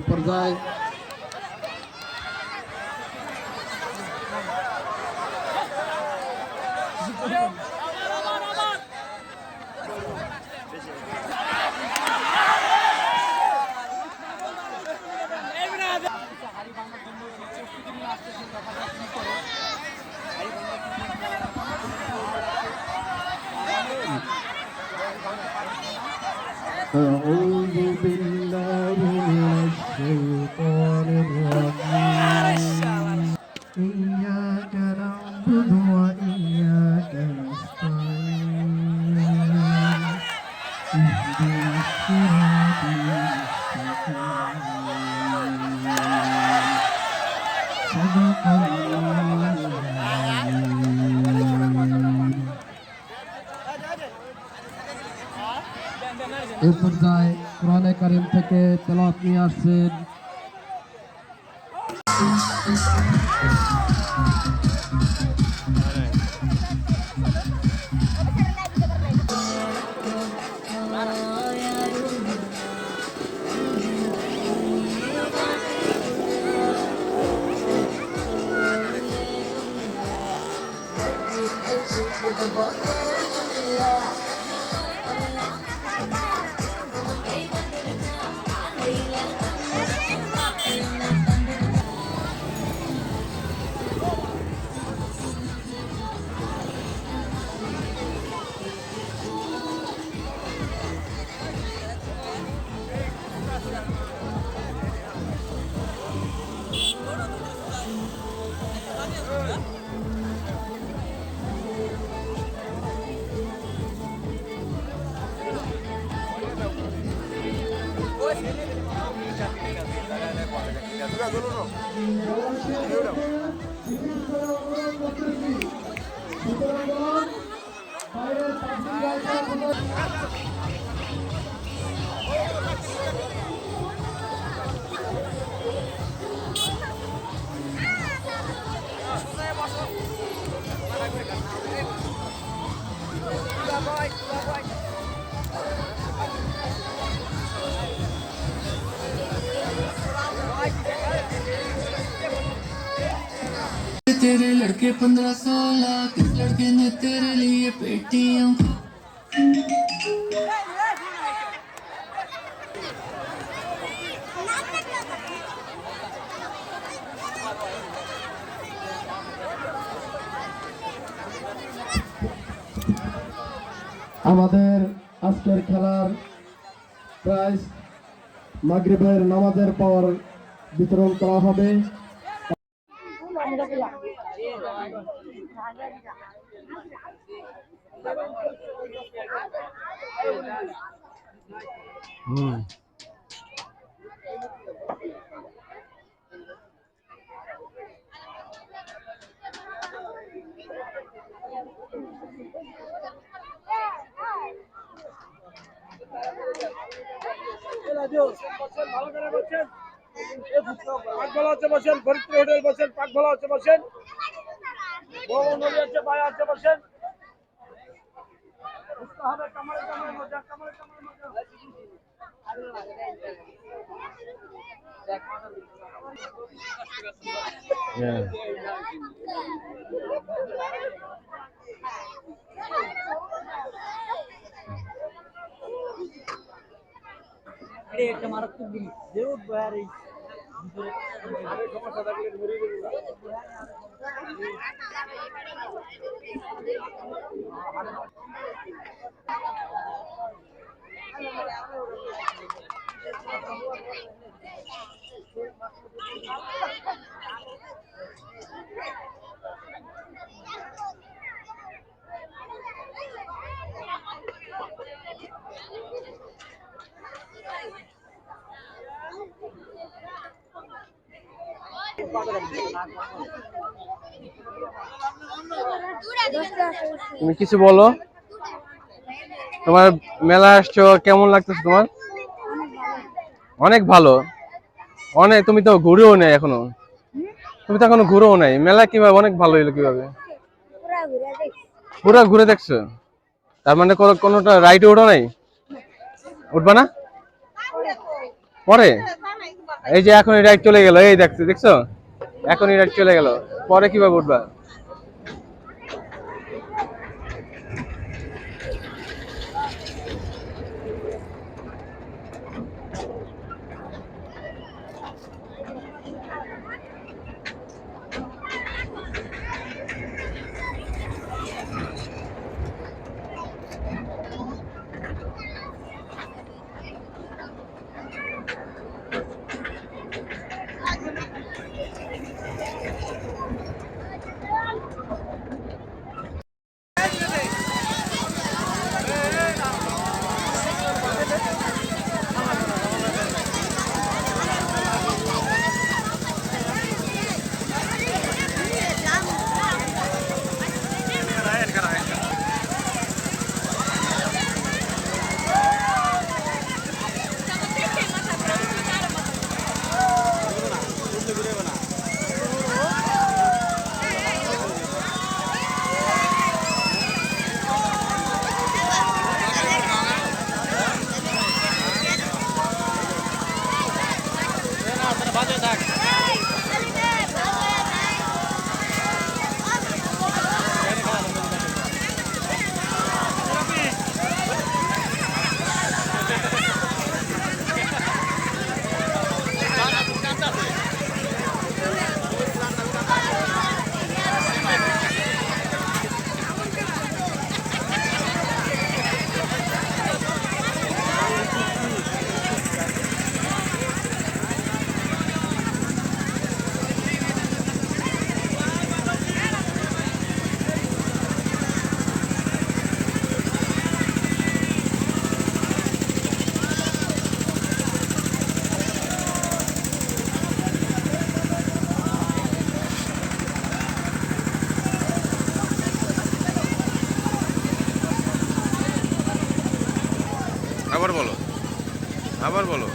পর্যায়ে أعوذ بالله من الشيطان الرجيم إياك نعبد وإياك نستعين اهدنا الصراط المستقيم صدق الله العظيم এই পর্যায়ে কোরআনে কারীম থেকে তেলাওয়াত নিয়ে আসছেন तेरे लड़के 15-16 किस लड़के ने तेरे लिए पेटियां আমাদের আজকের খেলার প্রাইজ মাগরিবের নামাজের পর বিতরণ করা হবে। ভালো করে বলছেন পাক ভালো আছে বসেন ফরিদপুর হোটেল বসেন পাক ভালো আছে বসেন ভবন নদী আছে ভাই আছে বসেন হবে কামারে কামারে মজা কামারে কামারে মজা আরে একটা মারাত্মক জিনিস যেও বাইরে আরে সমস্যা থাকলে মরে যাবে না তুমি কিছু বলো, তোমার মেলা আসছো, কেমন লাগতেছে তোমার? অনেক ভালো। অনেক, তুমি তো ঘুরেও নাই এখনো, তুমি তো এখনো ঘুরেও নাই, মেলা কিভাবে অনেক ভালো হইলো কিভাবে? পুরা ঘুরে দেখছো? তার মানে কোনোটা রাইডে ওঠো নাই? উঠবা না পরে? এই যে এখন এই রাইড চলে গেল, এই দেখছো এখন এই রাইড চলে গেল, পরে কিভাবে উঠবা? আবার বলো, আবার বলো।